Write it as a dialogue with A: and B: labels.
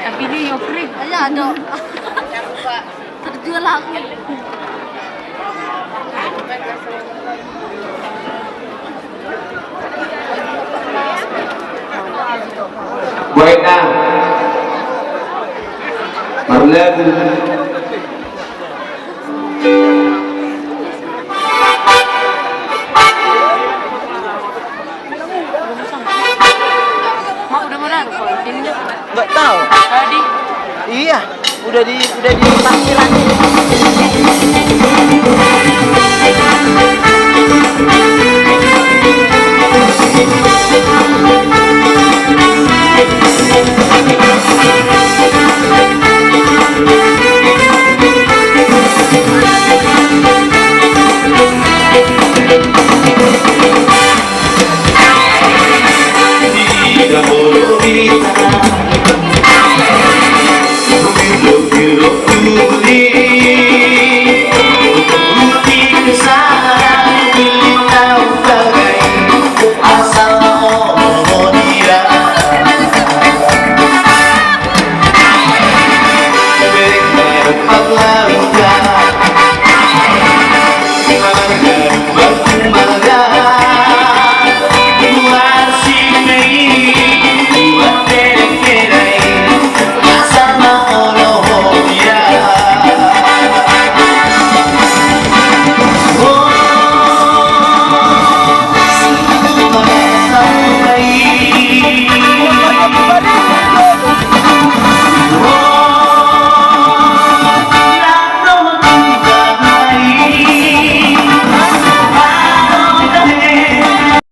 A: Tapi dia yokrik.
B: Ayo ada. Terjual aku.
C: Buena. Marlen.
A: Mak udah mana? Ini
D: Nggak tahu.
A: tadi.
D: Iya, udah di parkiran.
C: Tidak boleh